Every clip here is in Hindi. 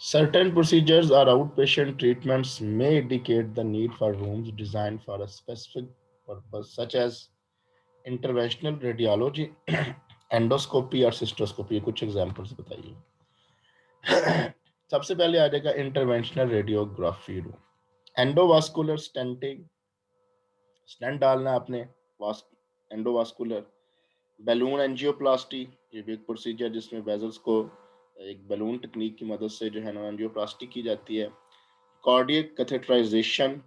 Certain procedures or outpatient treatments may indicate the need for rooms designed for a specific purpose, such as interventional radiology, endoscopy और सिस्टोस्कोपी। कुछ एग्जांपल्स बताइए। सबसे पहले आ जाएगा interventional radiography room. Endovascular stenting, stent डालना है आपने, एंडोवास्कुलर। बैलून एंजियोप्लास्टी, ये भी एक प्रोसीजर जिसमें वेजल्स को एक बैलून टेक्निक की मदद से जो है ना एंजियोप्लास्टी की जाती है। कार्डियक कैथेटराइजेशन,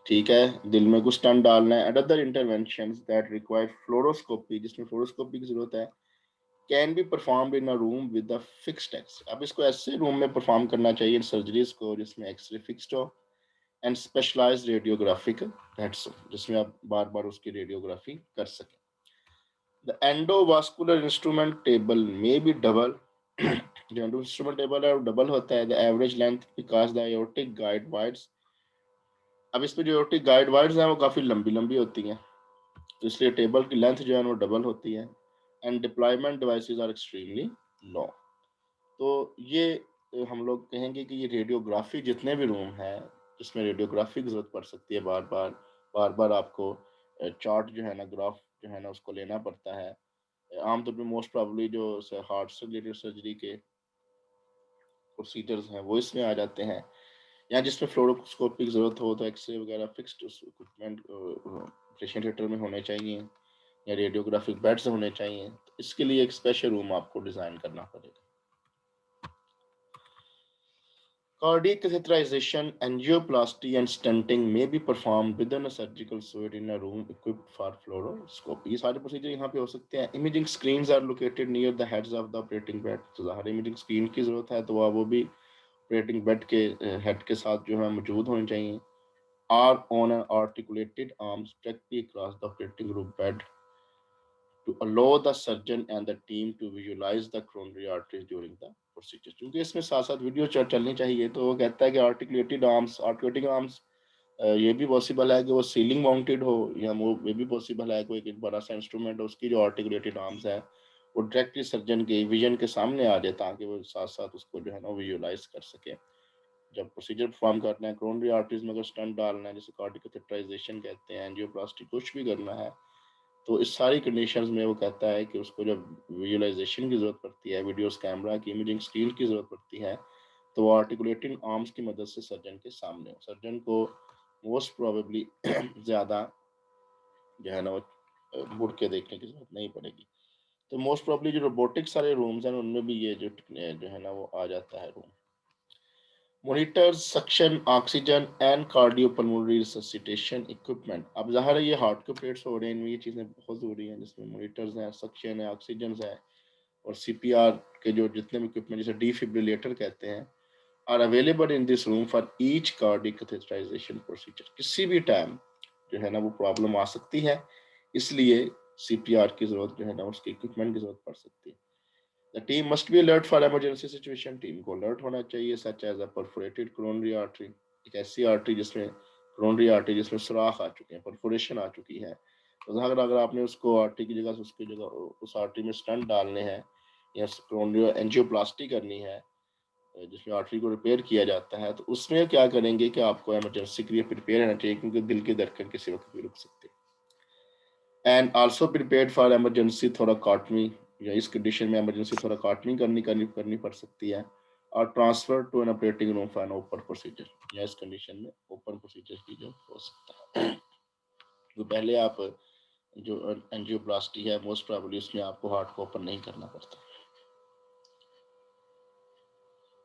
ठीक है, दिल में कुछ स्टंट डालना है। And other interventions that require fluoroscopy, जिसमें फ्लोरोस्कोपी की जरूरत है, can be performed in a room with a fixed x. अब इसको ऐसे रूम में परफॉर्म करना चाहिए सर्जरीज को जिसमें एक्सरे फिक्स्ड हो, एंड स्पेशलाइज्ड रेडियोग्राफिकल हेड्स, जिसमें आप बार बार उसकी रेडियोग्राफी कर सकें। द एंडोवास्कुलर इंस्ट्रूमेंट टेबल में बी डबल, जो इंस्ट्रूमेंट टेबल है वो डबल होता है। The average length because the aortic guide wides, अब इसमें जो एओर्टिक गाइड वाइड्स हैं वो काफ़ी लंबी लंबी होती हैं, तो इसलिए टेबल की लेंथ जो है वो डबल होती है। And deployment devices are extremely long. तो ये हम लोग कहेंगे कि ये रेडियोग्राफी जितने भी रूम हैं जिसमें रेडियोग्राफी की जरूरत पड़ सकती है, बार बार आपको चार्ट जो है ना, ग्राफ जो है ना उसको लेना पड़ता है। आमतौर पे मोस्ट प्रॉब्ली जो हार्ट से रिलेटेड सर्जरी के प्रोसीजर्स हैं वो इसमें आ जाते हैं, या जिसमें फ्लोरोस्कोपी की जरूरत हो तो एक्सरे वगैरह फिक्स्ड इक्विपमेंट ऑपरेशन थिएटर में होने चाहिए, या रेडियोग्राफिक बेड्स होने चाहिए। तो इसके लिए एक स्पेशल रूम आपको डिजाइन करना पड़ेगा। Cardiac catheterization, angioplasty, and stenting may be performed within a surgical suite in a room equipped for fluoroscopy. ये सारे प्रोसीजर यहाँ पे हो सकते हैं। Imaging screens are located near the heads of the operating bed, तो ज़ाहिर इमेजिंग स्क्रीन की जरूरत है तो वो भी ऑपरेटिंग बेड के हेड के साथ जो है मौजूद होनी चाहिए। Are on an articulated arms directly across the operating room bed to allow the surgeon and the team to visualize the coronary arteries during the procedure। क्योंकि इसमें साथ साथ वीडियो चलनी चाहिए, तो वो कहता है कि आर्टिकुलेटिंग आर्म्स, ये भी पॉसिबल है कि वो सीलिंग माउंटेड हो, या वो ये भी पॉसिबल है कोई एक बड़ा सा इंस्ट्रूमेंट हो, उसकी जो आर्टिकुलेटेड आर्म्स है वो डायरेक्टली सर्जन के विजन के सामने आ जाए, ताकि वो साथ साथ उसको जो है ना विजुअलाइज कर सके। जब प्रोसीजर परफॉर्म करना है, कोरोनरी आर्टरीज में अगर स्टंट डालना है, जैसे कार्डियक कैथेटराइजेशन कहते हैं, एंजियोप्लास्टी कुछ भी करना है, तो इस सारी कंडीशंस में वो कहता है कि उसको जब विजुअलाइजेशन की जरूरत पड़ती है, वीडियोस कैमरा की इमेजिंग स्क्रीन की जरूरत पड़ती है, तो वो आर्टिकुलेटिंग आर्म्स की मदद से सर्जन के सामने हो। सर्जन को मोस्ट प्रोबेबली ज़्यादा जो है ना वो मुड़ के देखने की जरूरत नहीं पड़ेगी। तो मोस्ट प्रोबेबली जो रोबोटिक सारे रूम्स हैं उनमें भी ये जो है ना वो आ जाता है room. Monitors, suction, oxygen and cardiopulmonary resuscitation equipment. अब ज़ाहिर है ये हार्ट के ऑपरेट्स हो रहे हैं, इनमें ये चीज़ें बहुत ज़रूरी हैं, जिसमें मॉनिटर्स हैं, सक्शन है, ऑक्सीजन है, और सीपीआर के जो जितने भी इक्विपमेंट, जैसे डिफिब्रिलेटर कहते हैं, are available in this room for each cardiac catheterization procedure. किसी भी टाइम जो है ना वो प्रॉब्लम आ सकती है, इसलिए सीपीआर की जरूरत जो है ना उसके इक्विपमेंट की जरूरत पड़ सकती है। The team must be alert for emergency situation। Team को अलर्ट होना चाहिए, such as a perforated coronary artery, एक ऐसी आर्टरी जिसमें कोरोनरी आर्टरी जिसमें सुराख आ चुके हैं, परफोरेशन आ चुकी है, तो अगर अगर आपने उसको आर्टरी की जगह उसकी जगह उस आर्टरी में स्टंट डालने हैं, या कोरोनरी एंजियोप्लास्टी करनी है जिसमें आर्टरी को रिपेयर किया जाता है, तो उसमें क्या करेंगे कि आपको इमरजेंसी के लिए प्रिपेयर रहना चाहिए, क्योंकि दिल की धड़कन किसी वक्त भी रुक सकती है। And also prepared for emergency thoracotomy, या इस कंडीशन में इमरजेंसी थोराकॉटमी करनी पड़ सकती है, और transfer to an operating room for an open procedure, या इस कंडीशन में ओपन प्रोसीजर की जो हो सकता है। तो पहले आप जो एंजियोप्लास्टी है मोस्ट प्रोबेबली उसमें आपको हार्ट को ओपन नहीं करना पड़ता।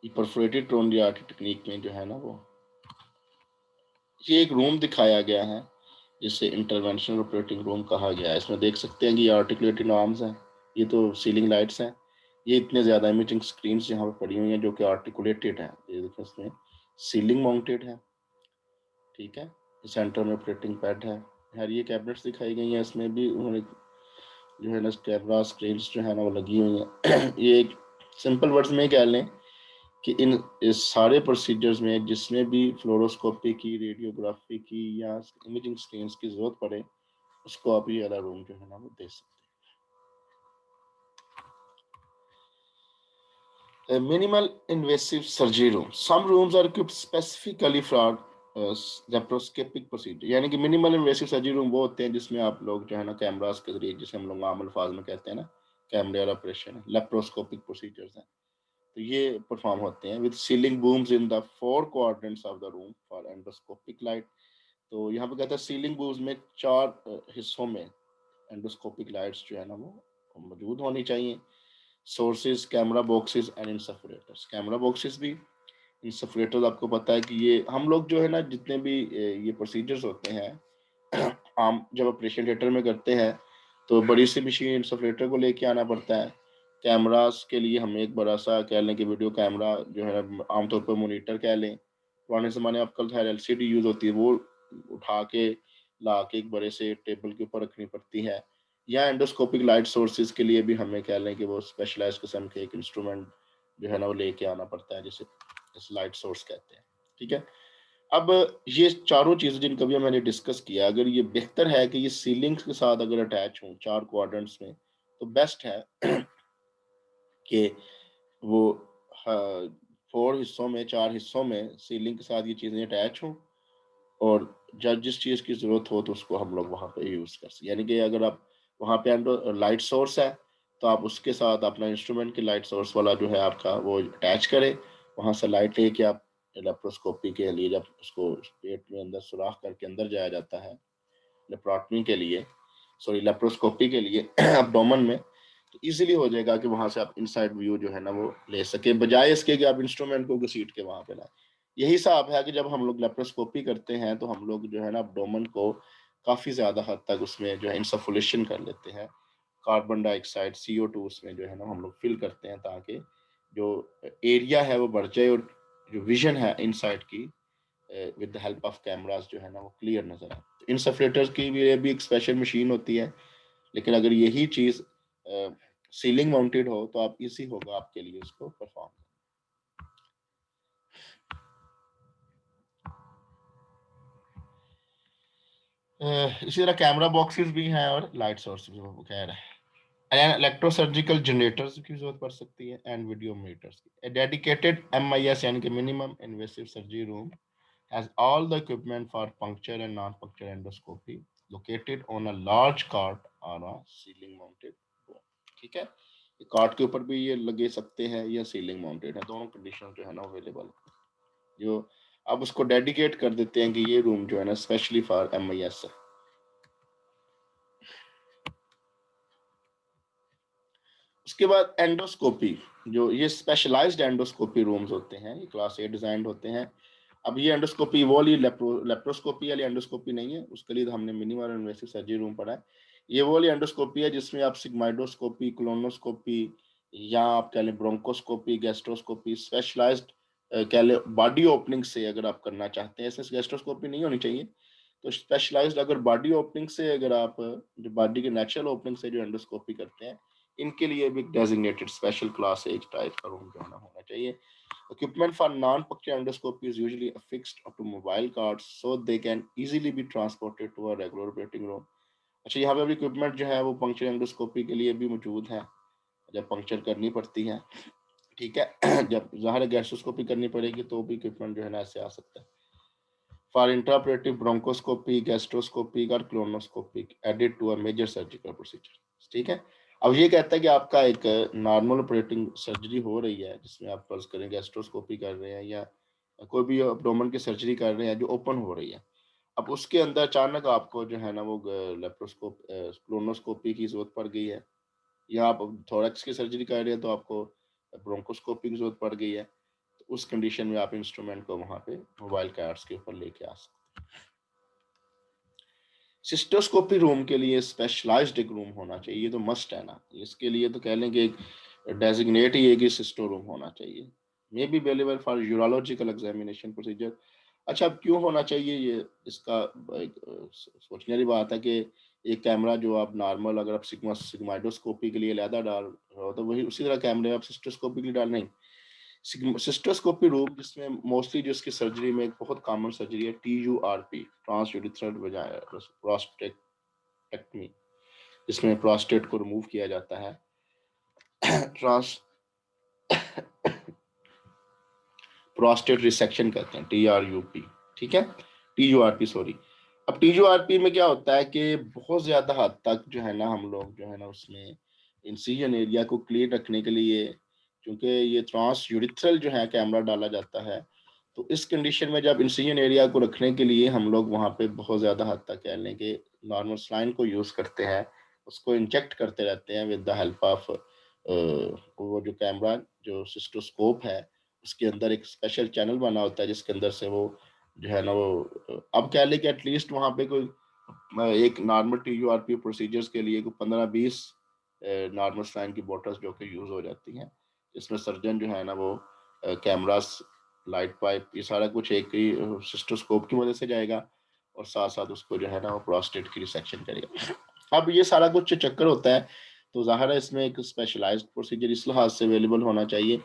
ये परफोरेटेड कोरोनरी आर्टरी टेक्निक में जो है ना वो ये एक रूम दिखाया गया है जिसे इंटरवेंशनल ऑपरेटिंग रूम कहा गया है। इसमें देख सकते हैं कि ये आर्टिकुलेटेड आर्म्स हैं, ये तो सीलिंग लाइट्स हैं, ये इतने ज़्यादा इमेजिंग स्क्रीन यहाँ पे पड़ी हुई हैं जो कि आर्टिकुलेटेड हैं। ये देखिए इसमें सीलिंग माउंटेड है, ठीक है, सेंटर में ऑपरेटिंग पैड है। यार ये कैबिनेट्स दिखाई गई हैं, इसमें भी उन्होंने जो है ना कैमरा स्क्रीन जो है ना वो लगी हुई हैं। ये एक सिंपल वर्ड्स में कह लें कि इन इस सारे प्रोसीजर्स में जिसमें भी फ्लोरोस्कोपी की, रेडियोग्राफी की, या इमेजिंग स्क्रीन की जरूरत पड़े, उसको आप ये वाला रूम जो है ना वो दे सकते A minimal invasive surgery room. Some rooms are equipped specifically for laparoscopic procedure. यानी कि मिनिमल इन्वेसिव सर्जरी रूम वो होते हैं जिसमें आप लोग जो है ना कैमरास के जरिए, जिसे हम लोग आम अल्फाज में कहते हैं ना कैमरे वाला ऑपरेशन है, लेप्रोस्कोपिक प्रोसीजर्स हैं, तो ये परफॉर्म होते हैं with ceiling बूम्स in the four quadrants of the room for endoscopic light. तो यहाँ पे कहता है सीलिंग बूम्स में चार हिस्सों में एंडोस्कोपिक लाइट्स जो है ना वो मौजूद होनी चाहिए। Sources, camera boxes and insufflators. Camera boxes भी, इंसफलेटर्स आपको पता है कि ये हम लोग जो है ना जितने भी ये प्रोसीजर्स होते हैं आम जब ऑपरेशन थिएटर में करते हैं तो बड़ी सी मशीन इंसफलेटर को लेके आना पड़ता है। कैमरास के लिए हम एक बड़ा सा कह लें कि वीडियो कैमरा जो है आमतौर पर मोनीटर कह लें, पुराने ज़माने में आपका खैर एलसीडी यूज़ होती है, वो उठा के ला के एक बड़े से टेबल के ऊपर रखनी पड़ती है। या एंडोस्कोपिक लाइट सोर्सेज के लिए भी हमें कह लें कि वो स्पेशलाइज किस्म के एक इंस्ट्रूमेंट जो है ना वो लेके आना पड़ता है, जिसे लाइट सोर्स कहते हैं। ठीक है, अब ये चारों चीजें जिनका भी मैंने डिस्कस किया, अगर ये बेहतर है कि ये सीलिंग्स के साथ अगर अटैच हों चार क्वाड्रेंट्स में, तो बेस्ट है कि वो फोर हिस्सों में, चार हिस्सों में सीलिंग के साथ ये चीजें अटैच हों, और जब जिस चीज की जरूरत हो तो उसको हम लोग वहां पे यूज कर सकते। यानी कि अगर आप वहां पे लाइट सोर्स है तो आप उसके साथ अपना इंस्ट्रूमेंट की लाइट सोर्स वाला जो है आपका वो अटैच करें, वहां से लाइट लेके आप लेप्रोस्कोपी के लिए जब उसको पेट में अंदर सुराख करके अंदर जाया जाता है लेप्रोटमी के लिए, सॉरी लेप्रोस्कोपी के लिए एब्डोमेन में, तो इजीली हो जाएगा कि वहां से आप इनसाइड व्यू जो है ना वो ले सके, बजाय इसके कि आप इंस्ट्रूमेंट को घसीट के वहां पे लाए। यही हिसाब है कि जब हम लोग लेप्रोस्कोपी करते हैं तो हम लोग जो है ना एब्डोमेन को काफी ज्यादा हद तक उसमें जो है इंसफुलेशन कर लेते हैं, कार्बन डाइऑक्साइड CO2 उसमें जो है ना हम लोग फिल करते हैं ताकि जो एरिया है वो बढ़ जाए और जो विजन है इनसाइड की with the help of cameras जो है ना वो क्लियर नजर आए। तो इंसफलेटर्स की भी एक स्पेशल मशीन होती है, लेकिन अगर यही चीज सीलिंग माउंटेड हो तो आप इजी होगा आपके लिए उसको परफॉर्म। इसी तरह कैमरा बॉक्सेस भी हैं और लाइट सोर्स भी खैर है, इलेक्ट्रोसर्जिकल जनरेटर्स की जरूरत पड़ सकती है एंड वीडियो मीटर्स की। डेडिकेटेड MIS यानी कि minimum invasive surgery room has all the equipment for puncture and non-puncture endoscopy located on a large cart on a ceiling mounted board। ठीक है, ये कार्ट के ऊपर भी ये लगे सकते हैं या सीलिंग माउंटेड है, दोनों कंडीशन जो है ना अवेलेबल है। जो अब उसको डेडिकेट कर देते हैं कि ये रूम जो है ना स्पेशली फॉर MIS है। उसके बाद एंडोस्कोपी, जो ये स्पेशलाइज्ड एंडोस्कोपी रूम्स होते हैं, ये क्लास A डिजाइंड होते हैं। अब ये एंडोस्कोपी वो वाली लेप्रोस्कोपी वाली एंडोस्कोपी नहीं है, उसके लिए तो हमने मिनिमल इन्वेसिव सर्जरी रूम पढ़ा है। ये वो वाली एंडोस्कोपी है जिसमें आप सिग्माइडोस्कोपी, कोलोनोस्कोपी, या आप कह लें ब्रोंकोस्कोपी, गैस्ट्रोस्कोपी, स्पेशलाइज्ड कह लें बॉडी ओपनिंग से अगर आप करना चाहते हैं, ऐसे गैस्ट्रोस्कोपी नहीं होनी चाहिए, तो स्पेशलाइज्ड अगर बॉडी ओपनिंग से अगर आप जो बॉडी के नेचुरल ओपनिंग से जो एंडोस्कोपी करते हैं, इनके लिए भी डेजिग्नेटेड स्पेशल क्लास एक टाइप का रूम जो होना चाहिए। Equipment for non-puncture endoscopy is usually affixed to mobile carts so they can easily be transported to a regular operating room। अच्छा, यहाँ पे भी इक्विपमेंट जो है वो पंक्चर एंडोस्कोपी के लिए भी मौजूद है जब पंक्चर करनी पड़ती है। ठीक है जब ज़ाहिर गैस्ट्रोस्कोपी करनी पड़ेगी तो भी इक्विपमेंट जो है ना ऐसे आ सकता है। फॉर इंट्राऑपरेटिव ब्रोंकोस्कोपी, गैस्ट्रोस्कोपी और colonoscopy added to a major surgical procedure. ठीक है, अब ये कहता है कि आपका एक नॉर्मल ऑपरेटिंग सर्जरी हो रही है जिसमें आप फर्ज करें गैस्ट्रोस्कोपी कर रहे हैं या कोई भी एब्डोमेन की सर्जरी कर रहे हैं जो ओपन हो रही है। अब उसके अंदर अचानक आपको जो है ना वो लेप्रोस्कोप क्लोनोस्कोपी की जरूरत पड़ गई है, या आप थोरैक्स की सर्जरी कर रहे हैं तो आपको ब्रोंकोस्कोपी की जरूरत पड़ गई है, तो उस कंडीशन में आप इंस्ट्रूमेंट को वहां पे मोबाइल कार्ड्स के ऊपर लेके आ सकते हैं। सिस्टोस्कोपी रूम के लिए स्पेशलाइज्ड एक रूम होना चाहिए, तो मस्ट है ना, इसके लिए तो कह लें कि एक डेजिग्नेट ही एक ही सिस्टो रूम होना चाहिए। May be available for urological examination procedure. अच्छा, अब क्यों होना चाहिए ये, इसका एक सोचने वाली बात है कि एक कैमरा जो आप नॉर्मल अगर आप सिग्माइडोस्कोपी के लिए अलहदा डाल रहे हो तो वही उसी तरह कैमरे आप सिस्टोस्कोपी के लिए डाल नहीं। सिस्टोस्कोपी रूम जिसमें मोस्टली जो इसकी सर्जरी में एक बहुत कॉमन सर्जरी है TURP, ट्रांस यूरिथ्रल प्रोस्टेक्टमी, जिसमें प्रोस्टेट को रिमूव किया जाता है। ट्रांस प्रोस्टेट रिसेक्शन कहते हैं, TRUP, ठीक है, TURP सॉरी। अब TURP में क्या होता है कि बहुत ज्यादा हद तक जो है ना हम लोग जो है ना उसमें इंसिजन एरिया को क्लीन रखने के लिए, क्योंकि ये ट्रांस यूरिथ्रल जो है कैमरा डाला जाता है, तो इस कंडीशन में जब इंसिजन एरिया को रखने के लिए हम लोग वहाँ पे बहुत ज़्यादा हद तक कह लें कि नॉर्मल स्लाइन को यूज़ करते हैं, उसको इंजेक्ट करते रहते हैं विद द हेल्प ऑफ वो जो कैमरा जो सिस्टोस्कोप है उसके अंदर एक स्पेशल चैनल बना होता है जिसके अंदर से वो जो है ना वो अब कह लें कि एटलीस्ट वहाँ पे कोई एक नॉर्मल TURP प्रोसीजर्स के लिए कोई 15-20 नॉर्मल स्लाइन की बोटल्स जो कि यूज़ हो जाती हैं, इसमें सर्जन जो है ना वो कैमरास, लाइट पाइप, ये सारा कुछ एक ही सिस्टोस्कोप की मदद से जाएगा और साथ साथ उसको जो है ना वो प्रोस्टेट की रिसेक्शन करेगा। अब ये सारा कुछ चक्कर होता है, तो ज़ाहिर है इसमें एक स्पेशलाइज्ड प्रोसीजर इस लिहाज से अवेलेबल होना चाहिए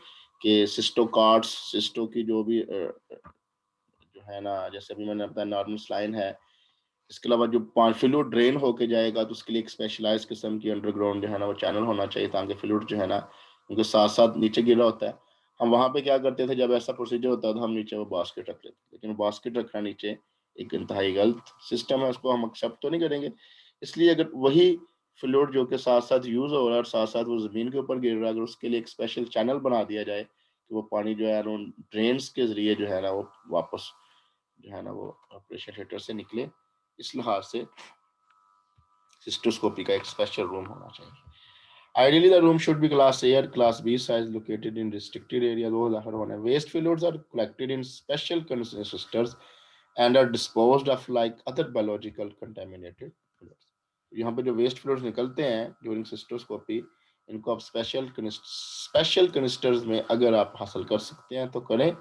कि सिस्टो कार्ड्स, सिस्टो की जो भी जो है ना, जैसे अभी मैंने बताया नॉर्मल स्लाइन है, इसके अलावा जो फ्लूइड ड्रेन होके जाएगा तो उसके लिए एक स्पेशलाइज किस्म की अंडरग्राउंड जो है ना वो चैनल होना चाहिए ताकि फ्लूइड जो है ना उनके साथ साथ नीचे गिरा होता है। हम वहाँ पे क्या करते थे जब ऐसा प्रोसीजर होता था, हम नीचे वो बास्केट रख लेते, लेकिन बास्केट रखना नीचे एक इंतहाई गलत सिस्टम है, उसको हम एक्सेप्ट तो नहीं करेंगे। इसलिए अगर वही फ्लूइड जो कि साथ साथ यूज हो रहा है और साथ साथ वो जमीन के ऊपर गिर रहा है, अगर उसके लिए एक स्पेशल चैनल बना दिया जाए कि वो पानी जो है ड्रेन्स के जरिए जो है ना वो वापस जो है ना वो ऑपरेशन थिएटर से निकले, इस लिहाज से सिस्टोस्कोपी का एक स्पेशल रूम होना चाहिए। Ideally, the room should be class A or class B size, located in restricted area. Those are one. Waste fluids are collected in special canisters and are disposed of like other biological contaminated fluids. यहाँ पे जो वेस्ट फ्लूइड्स निकलते हैं ड्यूरिंग सिस्टोस्कोपी, इनको आप स्पेशल कनिस्टर्स में अगर आप हासिल कर सकते हैं तो करें,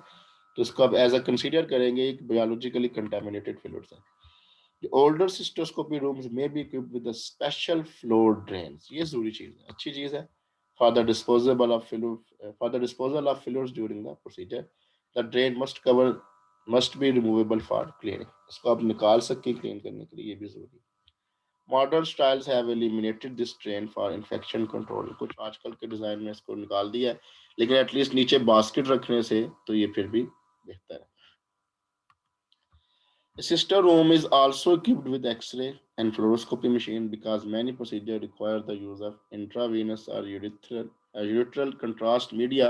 तो इसको आप एज अ कंसीडर करेंगे एक बायोलॉजिकली कंटामिनेटेड फ्लूइड्स है। The older cystoscopy rooms may be equipped with a special floor drains. ये जरूरी चीज है, अच्छी चीज है। For the disposal of fluids during the procedure, the drain must be removable for cleaning. इसको आप निकाल सकते हैं क्लीन करने के लिए, ये भी जरूरी है। Modern styles have eliminated this drain for infection control. कुछ आजकल के डिजाइन में इसको निकाल दिया है, लेकिन एटलीस्ट नीचे बास्केट रखने से तो ये फिर भी बेहतर है। The sister room is also equipped with X-ray and fluoroscopy machine because many procedures require the use of intravenous or urethral contrast media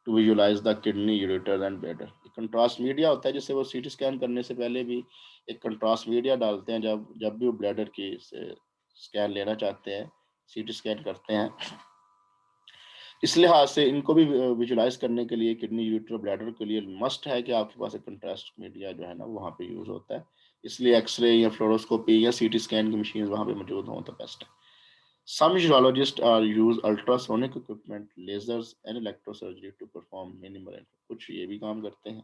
to visualize the kidney, ureter and bladder. Contrast media होता है जिससे वो सीटी स्कैन करने से पहले भी एक कंट्रास्ट मीडिया डालते हैं जब जब भी वो ब्लैडर की स्कैन लेना चाहते हैं, सीटी स्कैन करते हैं। इस लिहाज से इनको भी विजुलाइज करने के लिए किडनी, यूरेटर, ब्लैडर के लिए मस्ट है कि आपके पास एक कंट्रास्ट मीडिया जो है ना वहाँ पे यूज होता है। इसलिए एक्सरे या फ्लोरोस्कोपी या सीटी स्कैन की मशीन वहाँ पे मौजूद हों तो बेस्ट है। Some urologists are use ultrasonic equipment, lasers and electrosurgery to perform minimal कुछ ये भी काम करते हैं।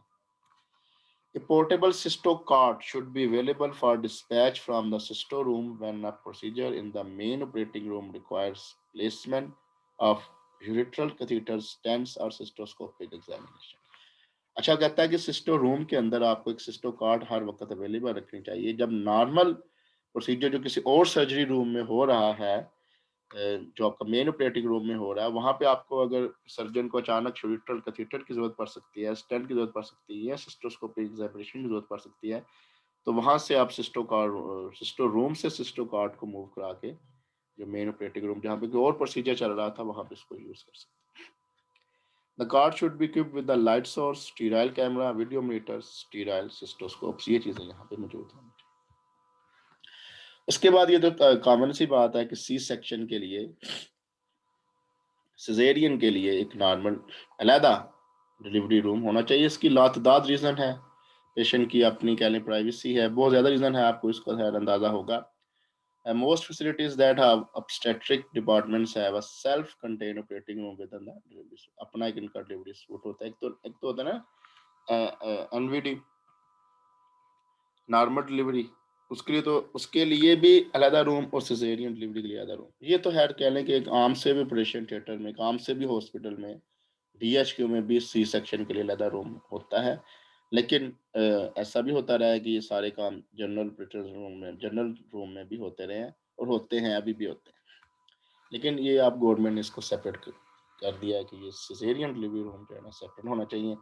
A portable cysto cart should be available for dispatch from the cysto room when a procedure in the main operating room requires placement of urethral catheters, stents or cystoscopic examination. अच्छा कहता है कि सिस्टो रूम के अंदर आपको एक सिस्टो कार्ड हर वक्त अवेलेबल रखनी चाहिए। जब नॉर्मल प्रोसीजर जो किसी और सर्जरी रूम में हो रहा है, जो आपका मेन ऑपरेटिंग रूम में हो रहा है, वहां पे आपको अगर सर्जन को अचानक यूरेट्रल कैथेटर की जरूरत पड़ सकती है, स्टेंट की जरूरत पड़ सकती है, सिस्टोस्कोपिक एग्जामिनेशन की जरूरत पड़ सकती है, तो वहां से आप सिस्टो रूम से सिस्टो कार्ड को मूव करा के जो मेन ऑपरेटिंग रूम जहाँ पे कोई और प्रोसीजर चल रहा था वहां पे इसको यूज कर सकते हैं। The card should be equipped with the light source, sterile camera, video meters, sterile cystoscopes. ये चीजें यहाँ पे मौजूद होंगी। उसके बाद ये तो कॉमन सी बात है कि सी सेक्शन के लिए, सिजेरियन के लिए एक नॉर्मल अलहदा डिलीवरी रूम होना चाहिए। इसकी लातदाद रीज़न है, पेशेंट की अपनी कह लें प्राइवेसी है, बहुत ज़्यादा रीज़न है, आपको इसका खैर अंदाज़ा होगा। Most facilities that have obstetric departments have a self-contained operating room within the delivery suite. अपना एक इनका डिलीवरी सूट होता है। एक तो होता है ना NVD, नॉर्मल डिलीवरी, उसके लिए भी अलहदा रूम और सिजेरियन डिलीवरी के लिए अलहदा रूम। ये तो खैर कह लें कि एक आम से भी ऑपरेशन थिएटर में, एक आम से भी हॉस्पिटल में, DHQ में भी सी सेक्शन के लिए अलहदा रूम होता है। लेकिन ऐसा भी होता रहा है कि ये सारे काम जनरल रूम में भी होते रहे हैं और होते हैं, अभी भी होते हैं। लेकिन ये आप गवर्नमेंट ने इसको सेपरेट कर दिया है कि ये सिजेरियन डिलीवरी रूम जो है ना सेपरेट होना चाहिए।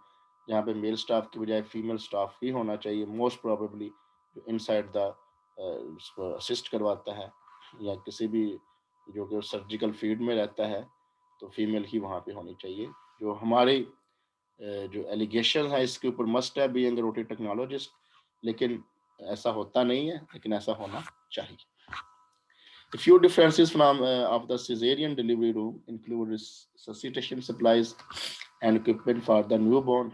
जहाँ पे मेल स्टाफ की बजाय फीमेल स्टाफ ही होना चाहिए मोस्ट प्रोबेबली, जो इनसाइड द उसको असिस्ट करवाता है, या किसी भी जो कि सर्जिकल फील्ड में रहता है तो फीमेल ही वहाँ पे होनी चाहिए। जो हमारे जो एलिगेशन है इसके ऊपर, मस्ट है बीइंग रोटी टेक्नोलॉजिस्ट, लेकिन ऐसा होता नहीं है, लेकिन ऐसा होना चाहिए। The few differences from of the cesarean delivery room include resuscitation supplies and equipment for the newborn.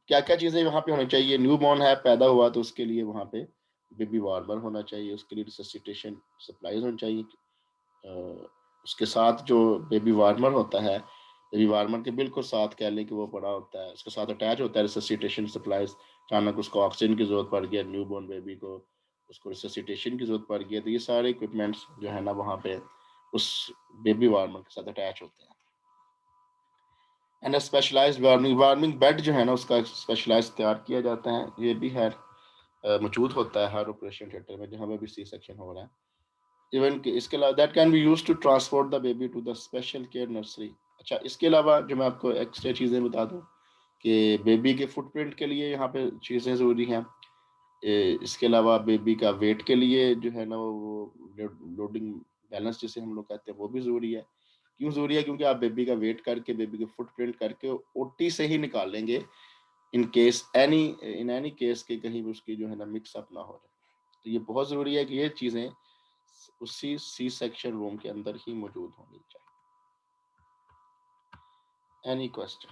क्या क्या चीजें वहाँ पे होनी चाहिए? न्यूबॉर्न है, पैदा हुआ, तो उसके लिए वहाँ पे बेबी वार्मर होना चाहिए, उसके लिए रिससिटेशन सप्लाईज होनी चाहिए। उसके साथ जो बेबी वार्मर होता है, बेबी वार्मर के बिल्कुल साथ कह लें कि वो पड़ा होता है, उसके साथ अटैच होता है रिससिटेशन सप्लाईज। अचानक उसको ऑक्सीजन की जरूरत पड़ गई, न्यूबॉर्न बेबी को, उसको रिससिटेशन की जरूरत पड़ गई, तो ये सारे इक्विपमेंट्स जो है ना वहाँ पे उस बेबी वार्मर के साथ अटैच होते हैं। And specialized warming, warming bed जो है ना उसका स्पेशलाइज तैयार किया जाता है, ये भी है मौजूद होता है हर ऑपरेशन थिएटर में जहाँ पे भी सी सेक्शन हो रहा है। इवन कि इसके अलावा that can be used to transport the baby to the special care nursery. अच्छा, इसके अलावा जो मैं आपको एक्स्ट्रा चीज़ें बता दूं कि बेबी के फुटप्रिंट के लिए यहाँ पे चीज़ें ज़रूरी हैं। इसके अलावा बेबी का वेट के लिए जो है ना वो लोडिंग बैलेंस जिसे हम लोग कहते हैं वो भी ज़रूरी है। क्यों ज़रूरी है? क्योंकि आप बेबी का वेट करके, बेबी के फुटप्रिंट करके ओटी से ही निकालेंगे, इन एनी केस के कहीं भी उसकी जो है ना मिक्स अप ना हो जाए। तो ये बहुत ज़रूरी है कि ये चीज़ें उसी सी सेक्शन रूम के अंदर ही मौजूद होनी चाहिए। Any question?